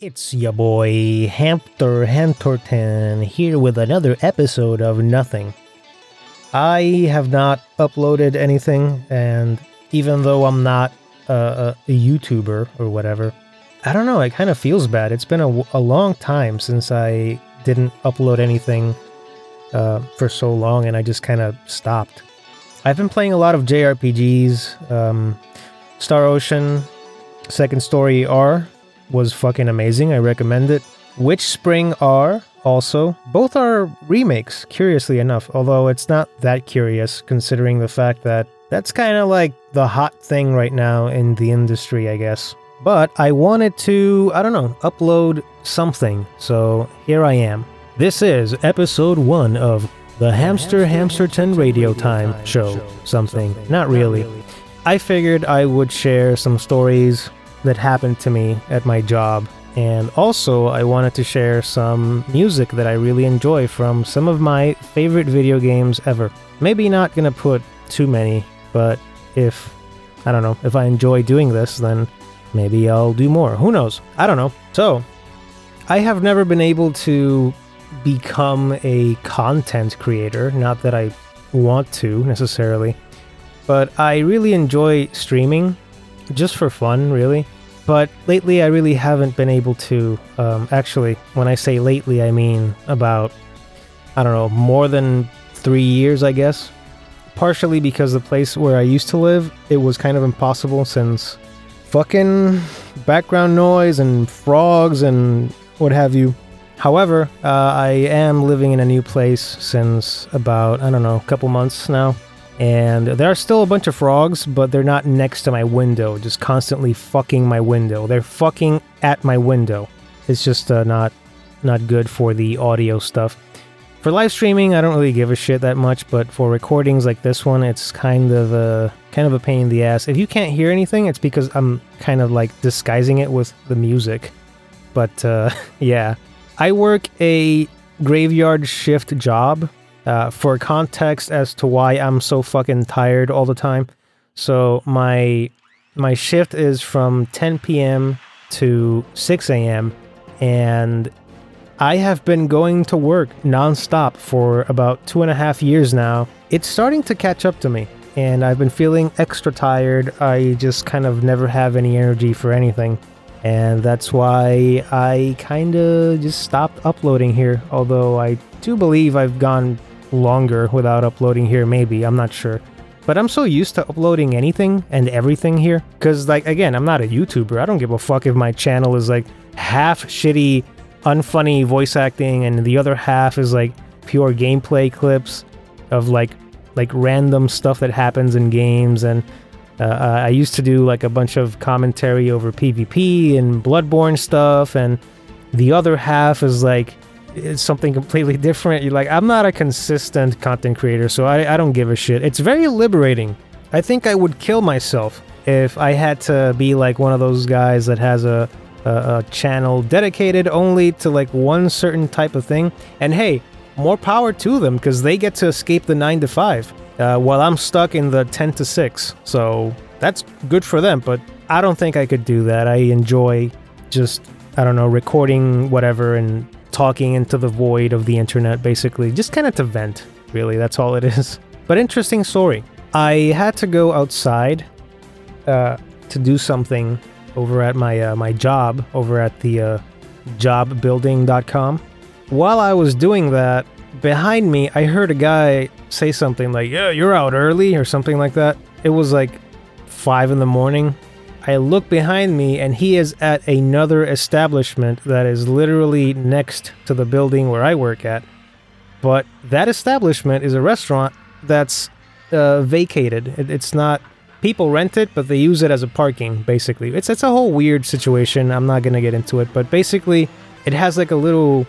It's your boy Hamster here with another episode of Nothing. I have not uploaded anything, and even though I'm not a YouTuber or whatever, I don't know, it kind of feels bad. It's been a long time since I didn't upload anything for so long, and I just kind of stopped. I've been playing a lot of JRPGs. Star Ocean Second Story R was fucking amazing. I recommend it. Witch Spring R also. Both are remakes, curiously enough, although it's not that curious considering the fact that that's kind of like the hot thing right now in the industry, I guess. But I wanted to, upload something, so here I am. This is episode 1 of the Hamsterton Radio Time show. Something. Not really. I figured I would share some stories that happened to me at my job, and also I wanted to share some music that I really enjoy from some of my favorite video games ever. Maybe not gonna put too many, but if I enjoy doing this, then maybe I'll do more. Who knows? I don't know. So, I have never been able to become a content creator, not that I want to necessarily, but I really enjoy streaming, just for fun, really. But lately, I really haven't been able to. Actually, when I say lately, I mean about, more than 3 years, I guess. Partially because the place where I used to live, it was kind of impossible since fucking background noise and frogs and what have you. However, I am living in a new place since about, a couple months now. And there are still a bunch of frogs, but they're not next to my window, just constantly fucking my window. They're fucking at my window. It's just not good for the audio stuff. For live streaming, I don't really give a shit that much, but for recordings like this one, it's kind of a pain in the ass. If you can't hear anything, it's because I'm kind of like disguising it with the music. But yeah, I work a graveyard shift job. For context as to why I'm so fucking tired all the time. So my shift is from 10 p.m. to 6 a.m. and I have been going to work nonstop for about 2.5 years now. It's starting to catch up to me, and I've been feeling extra tired. I just kind of never have any energy for anything, and that's why I kind of just stopped uploading here, although I do believe I've gone longer without uploading here, maybe, I'm not sure. But I'm so used to uploading anything and everything here, because, again, I'm not a YouTuber. I don't give a fuck if my channel is, half shitty, unfunny voice acting, and the other half is, pure gameplay clips of, random stuff that happens in games, and I used to do, a bunch of commentary over PvP and Bloodborne stuff, and the other half is, it's something completely different. You're I'm not a consistent content creator, so I don't give a shit. It's very liberating. I think I would kill myself if I had to be one of those guys that has a channel dedicated only to one certain type of thing. And hey, more power to them, because they get to escape the 9 to 5 while I'm stuck in the 10 to 6. So that's good for them, but I don't think I could do that. I enjoy just, recording whatever and talking into the void of the internet, basically. Just kind of to vent, really. That's all it is. But interesting story. I had to go outside to do something over at my job, over at the jobbuilding.com. While I was doing that, behind me, I heard a guy say something yeah, you're out early, or something like that. It was 5 in the morning. I look behind me, and he is at another establishment that is literally next to the building where I work at. But that establishment is a restaurant that's vacated. It's not... People rent it, but they use it as a parking, basically. It's a whole weird situation. I'm not going to get into it. But basically, it has a little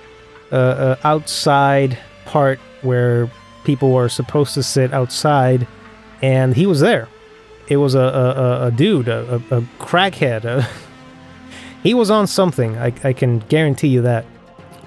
outside part where people are supposed to sit outside, and he was there. It was a dude, a crackhead. He was on something, I can guarantee you that.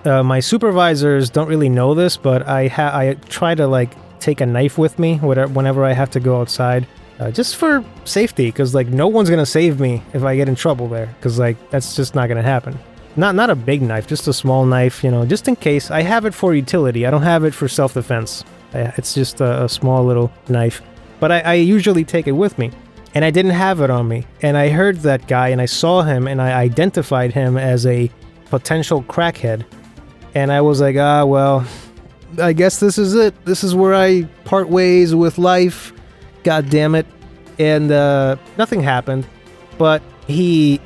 My supervisors don't really know this, but I try to take a knife with me whenever I have to go outside. Just for safety, because no one's going to save me if I get in trouble there, because that's just not going to happen. not a big knife, just a small knife, just in case. I have it for utility. I don't have it for self-defense. It's just a small little knife. But I usually take it with me. And I didn't have it on me. And I heard that guy, and I saw him, and I identified him as a potential crackhead. And I was like, well, I guess this is it. This is where I part ways with life. God damn it. And nothing happened. But he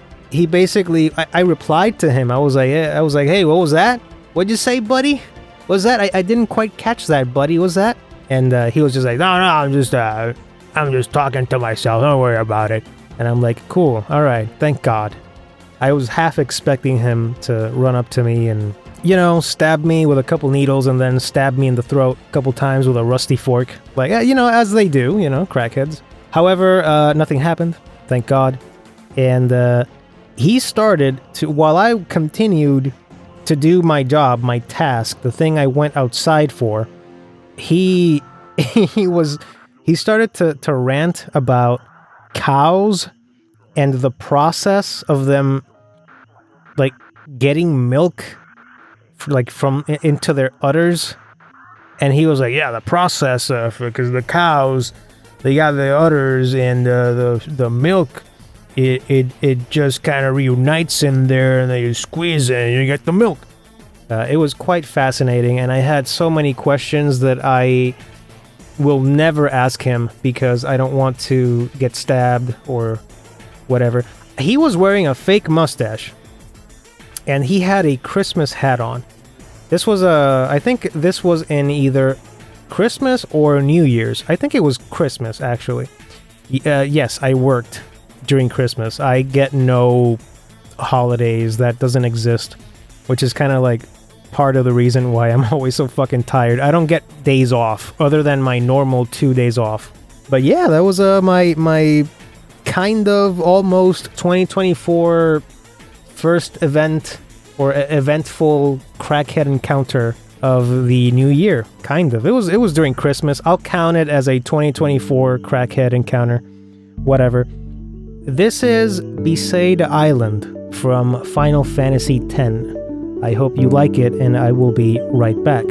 basically, I replied to him. I was like, hey, what was that? What'd you say, buddy? What was that? I didn't quite catch that, buddy. What was that? And he was just like, no, I'm just talking to myself. Don't worry about it. And I'm like, cool. All right. Thank God. I was half expecting him to run up to me and, stab me with a couple needles and then stab me in the throat a couple times with a rusty fork. Like, as they do, crackheads. However, nothing happened. Thank God. And he started to, while I continued to do my job, my task, the thing I went outside for, he started to rant about cows and the process of them, like, getting milk, from into their udders. And he was like, yeah, the process, because the cows, they got the udders, and the milk, it just kind of reunites in there, and then you squeeze it and you get the milk. It was quite fascinating, and I had so many questions that I will never ask him because I don't want to get stabbed or whatever. He was wearing a fake mustache, and he had a Christmas hat on. This was I think this was in either Christmas or New Year's. I think it was Christmas, actually. Yes, I worked during Christmas. I get no holidays. That doesn't exist, which is kind of like part of the reason why I'm always so fucking tired. I don't get days off other than my normal 2 days off. But yeah, that was my kind of almost 2024 first event or eventful crackhead encounter of the new year. Kind of. It was during Christmas. I'll count it as a 2024 crackhead encounter. Whatever. This is Besaid Island from Final Fantasy X. I hope you like it, and I will be right back.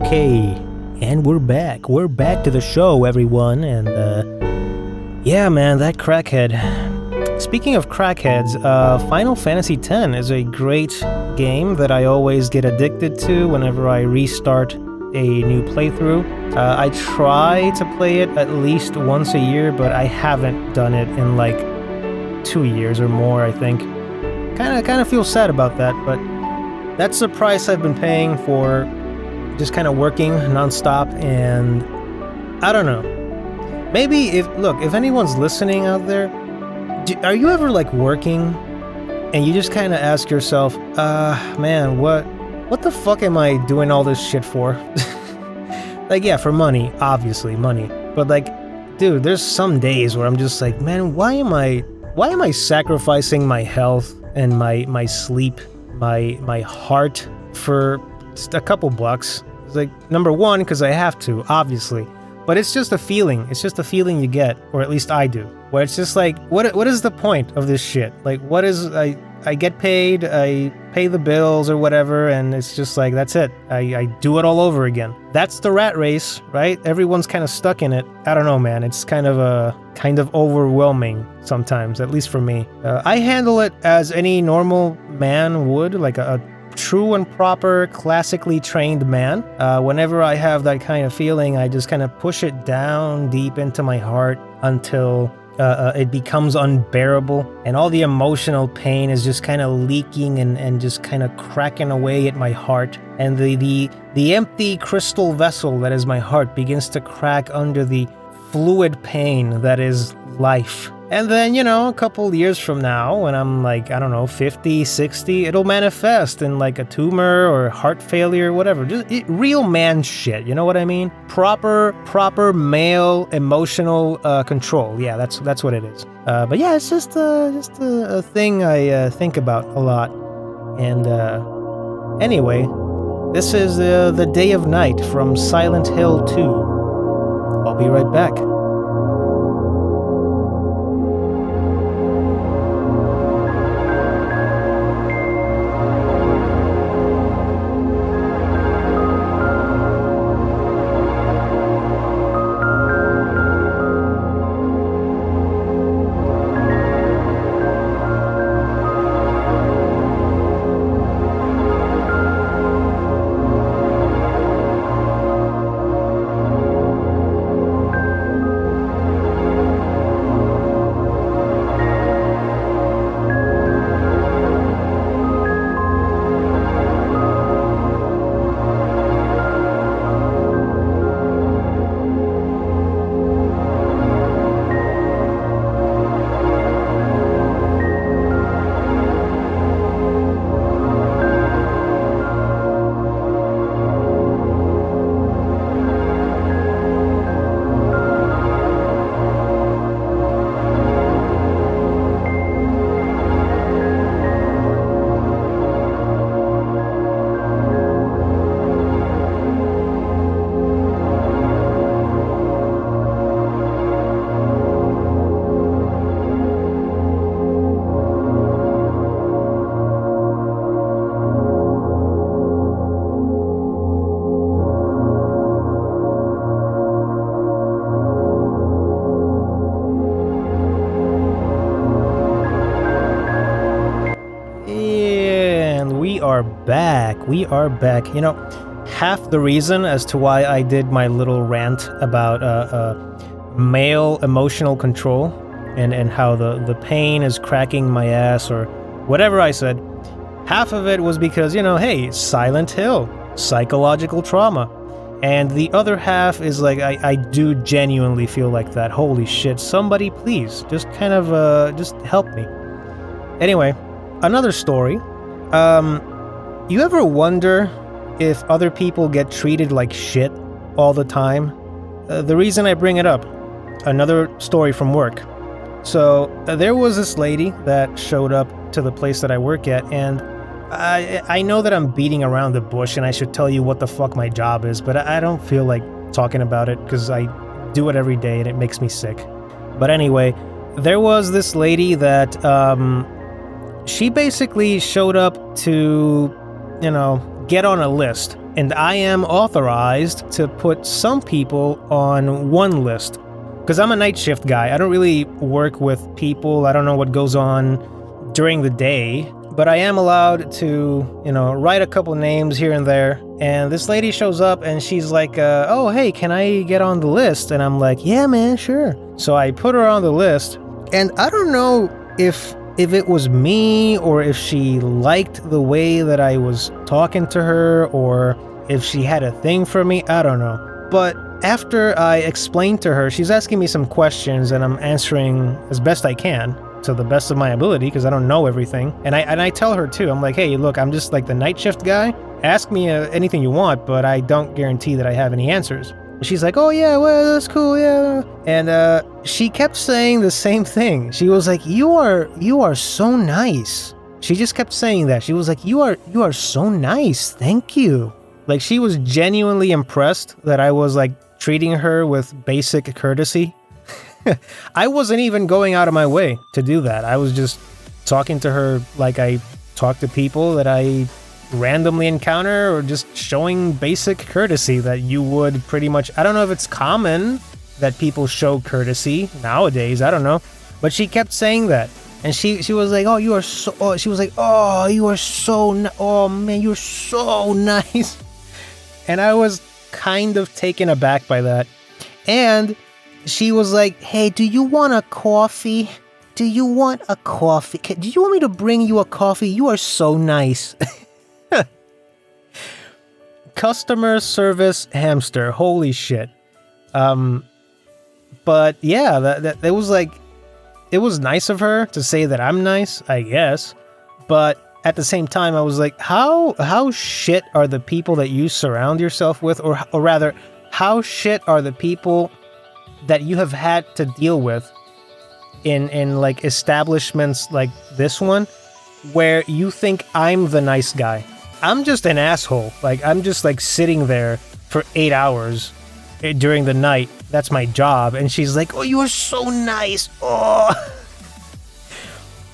Okay, and we're back. We're back to the show, everyone, and yeah, man, that crackhead. Speaking of crackheads, Final Fantasy X is a great game that I always get addicted to whenever I restart a new playthrough. I try to play it at least once a year, but I haven't done it in like 2 years or more, I think. Kind of feel sad about that, but that's the price I've been paying for just kind of working nonstop, and I don't know. Maybe if anyone's listening out there, are you ever like working and you just kind of ask yourself, man, what the fuck am I doing all this shit for? Like, yeah, for money, obviously money, but like, dude, there's some days where I'm just like, man, why am I sacrificing my health and my sleep, my heart for just a couple bucks? It's like, number one, because I have to, obviously. But it's just a feeling. It's just a feeling you get, or at least I do. Where it's just like, what is the point of this shit? Like, what is, I get paid, I pay the bills or whatever, and it's just like, that's it. I do it all over again. That's the rat race, right? Everyone's kind of stuck in it. I don't know, man. It's kind of overwhelming sometimes, at least for me. I handle it as any normal man would, like a true and proper, classically trained man. Whenever I have that kind of feeling, I just kind of push it down deep into my heart until it becomes unbearable, and all the emotional pain is just kind of leaking and just kind of cracking away at my heart, and the empty crystal vessel that is my heart begins to crack under the fluid pain that is life. And then, a couple years from now, when I'm like, I don't know, 50, 60, it'll manifest in like a tumor or heart failure, whatever. Just real man shit, you know what I mean? Proper male emotional control. Yeah, that's what it is. But yeah, it's just a thing I think about a lot. And anyway, this is the Day of Night from Silent Hill 2. I'll be right back. We are back. Half the reason as to why I did my little rant about male emotional control and how the pain is cracking my ass or whatever I said, half of it was because, hey, Silent Hill, psychological trauma. And the other half is like, I do genuinely feel like that. Holy shit, somebody please, just kind of, just help me. Anyway, another story. You ever wonder if other people get treated like shit all the time? The reason I bring it up, another story from work. So there was this lady that showed up to the place that I work at, and I know that I'm beating around the bush and I should tell you what the fuck my job is, but I don't feel like talking about it because I do it every day and it makes me sick. But anyway, there was this lady that she basically showed up to, get on a list And I am authorized to put some people on one list. Because I'm a night shift guy. I don't really work with people. I don't know what goes on during the day. But I am allowed to, write a couple names here and there. And this lady shows up and she's like, oh, hey, can I get on the list? And I'm like, yeah, man, sure. So I put her on the list. And I don't know if it was me or if she liked the way that I was talking to her or if she had a thing for me. I don't know. But after I explained to her, she's asking me some questions and I'm answering as best I can to the best of my ability because I don't know everything. And I tell her too, I'm like, hey, look, I'm just like the night shift guy. Ask me anything you want, but I don't guarantee that I have any answers. She's like, oh yeah, well, that's cool, yeah. And she kept saying the same thing. She was like, you are so nice. She just kept saying that. She was like, you are so nice. Thank you. Like she was genuinely impressed that I was like treating her with basic courtesy. I wasn't even going out of my way to do that. I was just talking to her like I talk to people that I randomly encounter, or just showing basic courtesy that you would pretty much. I don't know if it's common that people show courtesy nowadays. I don't know. But she kept saying that. And she was like, oh, you are so, oh, she was like, oh, you are so, oh man, you're so nice. And I was kind of taken aback by that. And she was like, hey, do you want a coffee? Do you want a coffee? Do you want me to bring you a coffee? You are so nice. Customer service hamster. Holy shit. But yeah, that it was like, it was nice of her to say that I'm nice, I guess. But at the same time, I was like, how shit are the people that you surround yourself with? Or rather, how shit are the people that you have had to deal with in like establishments like this one, where you think I'm the nice guy? I'm just an asshole. Like, I'm just like sitting there for 8 hours during the night. That's my job. And she's like, oh, you are so nice. Oh.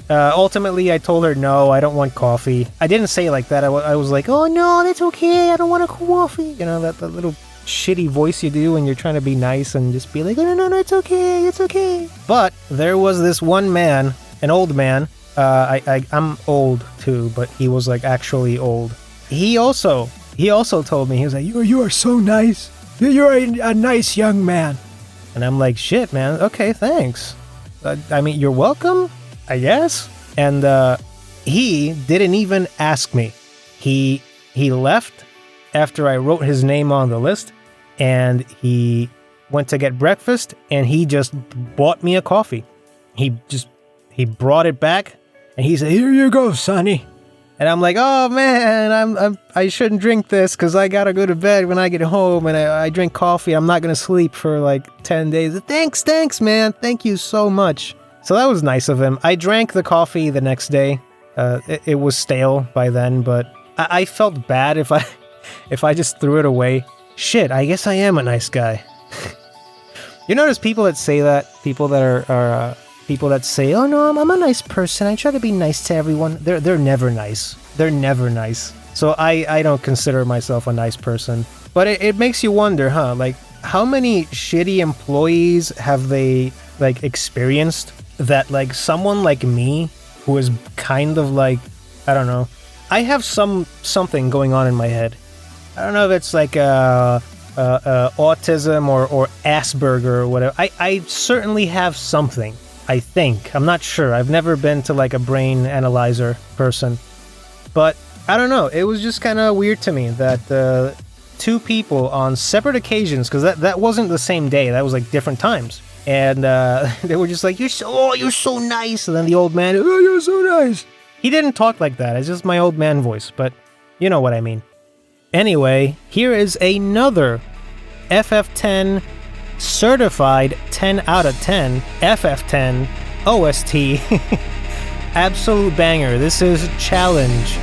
Ultimately, I told her, no, I don't want coffee. I didn't say it like that. I was like, oh, no, that's okay. I don't want a coffee. You know, that little shitty voice you do when you're trying to be nice and just be like, oh, no, it's okay. It's okay. But there was this one man, an old man. I'm old too, but he was like actually old. He also told me, he was like, you are so nice. You're a nice young man. And I'm like, shit, man. Okay, thanks. I mean, you're welcome, I guess. And he didn't even ask me. He left after I wrote his name on the list, and he went to get breakfast, and he just bought me a coffee. He brought it back, and he said, here you go, Sonny. And I'm like, oh man, I shouldn't drink this because I gotta go to bed when I get home, and I drink coffee. I'm not gonna sleep for like 10 days. Thanks, man. Thank you so much. So that was nice of him. I drank the coffee the next day. It was stale by then, but I felt bad if I just threw it away. Shit, I guess I am a nice guy. You notice people that say that, people that are people that say, oh no, I'm a nice person. I try to be nice to everyone. They're never nice. They're never nice. So I don't consider myself a nice person. But it makes you wonder, huh? Like, how many shitty employees have they like experienced that like someone like me, who is kind of like, I don't know, I have something going on in my head. I don't know if it's like autism or Asperger or whatever. I certainly have something. I think. I'm not sure. I've never been to like a brain analyzer person. But I don't know. It was just kind of weird to me that two people on separate occasions, because that wasn't the same day. That was like different times. And they were just like, you're so nice. And then the old man, oh, you're so nice. He didn't talk like that. It's just my old man voice. But you know what I mean. Anyway, here is another FF10 certified 10 out of 10 FF10 OST absolute banger. This is Challenge.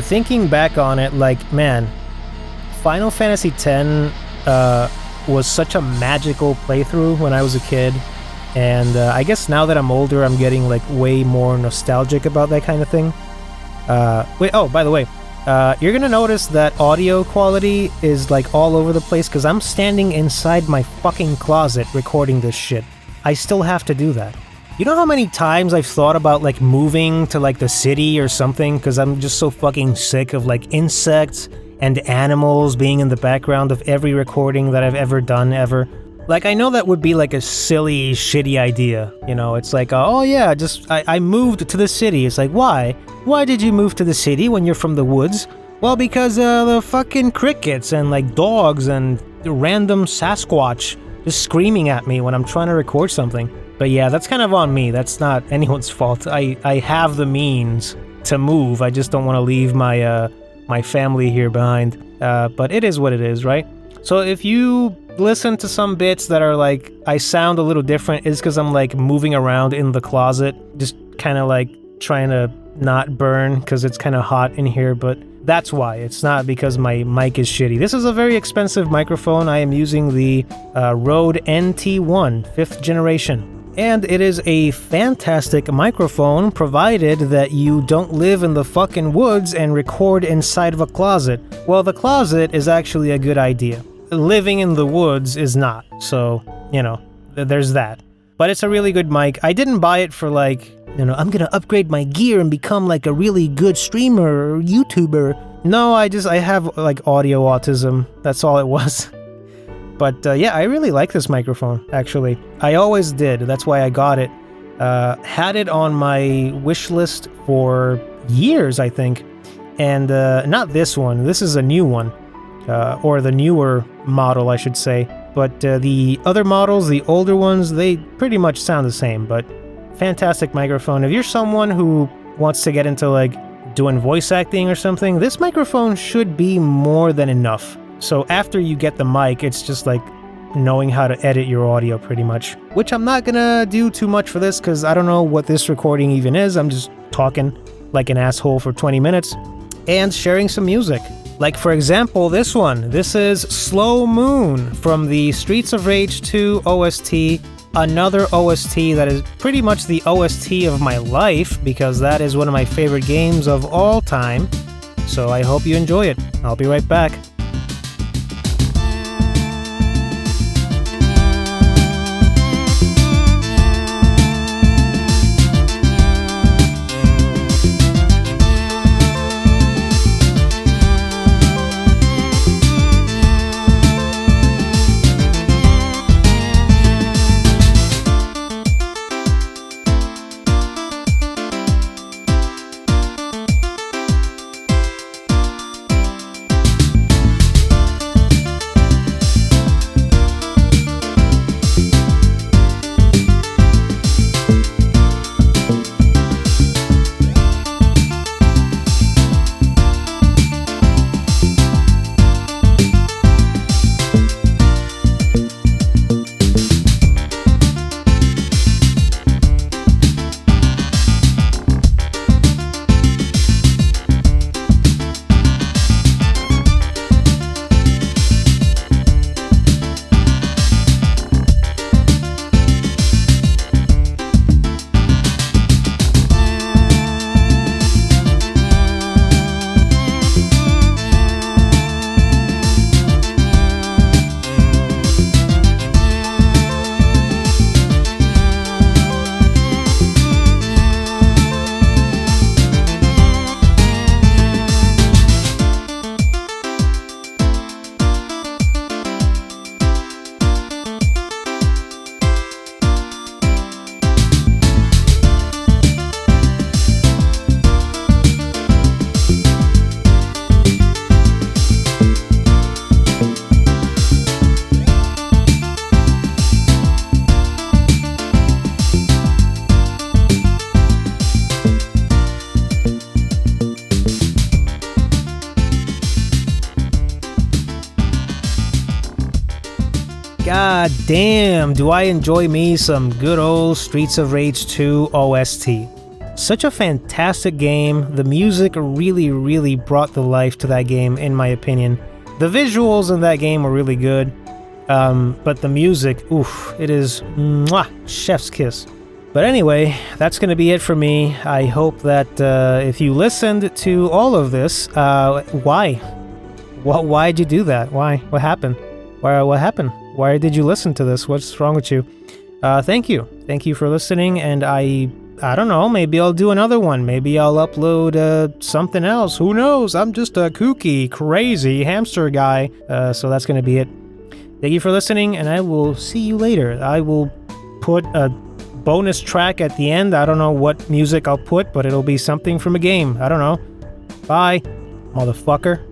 thinking back on it, like, man, Final Fantasy X was such a magical playthrough when I was a kid. And I guess now that I'm older, I'm getting like way more nostalgic about that kind of thing. By the way, you're gonna notice that audio quality is like all over the place because I'm standing inside my fucking closet recording this shit. I still have to do that. You know how many times I've thought about like moving to like the city or something because I'm just so fucking sick of like insects and animals being in the background of every recording that I've ever done ever. Like, I know that would be like a silly, shitty idea, you know, it's like, oh yeah, I moved to the city. It's like, why? Why did you move to the city when you're from the woods? Well, because the fucking crickets and like dogs and the random Sasquatch just screaming at me when I'm trying to record something. But yeah, that's kind of on me. That's not anyone's fault. I have the means to move. I just don't want to leave my my family here behind. But it is what it is, right? So if you listen to some bits that are like, I sound a little different, it's because I'm like moving around in the closet, just kind of like trying to not burn because it's kind of hot in here, but that's why. It's not because my mic is shitty. This is a very expensive microphone. I am using the Rode NT1 5th generation. And it is a fantastic microphone provided that you don't live in the fucking woods and record inside of a closet. Well, the closet is actually a good idea. Living in the woods is not. So, you know, there's that. But it's a really good mic. I didn't buy it for like, you know, I'm gonna upgrade my gear and become like a really good streamer or YouTuber. No, I have like audio autism. That's all it was. But yeah, I really like this microphone, actually. I always did. That's why I got it. Had it on my wish list for years, I think. And not this one. This is a new one. Or the newer model, I should say. But the other models, the older ones, they pretty much sound the same. But fantastic microphone. If you're someone who wants to get into like doing voice acting or something, this microphone should be more than enough. So after you get the mic, it's just like knowing how to edit your audio pretty much. Which I'm not gonna do too much for this because I don't know what this recording even is. I'm just talking like an asshole for 20 minutes and sharing some music. Like for example, this one. This is Slow Moon from the Streets of Rage 2 OST. Another OST that is pretty much the OST of my life because that is one of my favorite games of all time. So I hope you enjoy it. I'll be right back. God damn, do I enjoy me some good old Streets of Rage 2 OST. Such a fantastic game. The music really, really brought the life to that game, in my opinion. The visuals in that game were really good, but the music, oof, it is mwah, chef's kiss. But anyway, that's going to be it for me. I hope that if you listened to all of this, why? Why'd you do that? Why? What happened? What happened? Why did you listen to this? What's wrong with you? Thank you. Thank you for listening, and I don't know, maybe I'll do another one. Maybe I'll upload something else. Who knows? I'm just a kooky, crazy hamster guy. So that's going to be it. Thank you for listening, and I will see you later. I will put a bonus track at the end. I don't know what music I'll put, but it'll be something from a game. I don't know. Bye, motherfucker.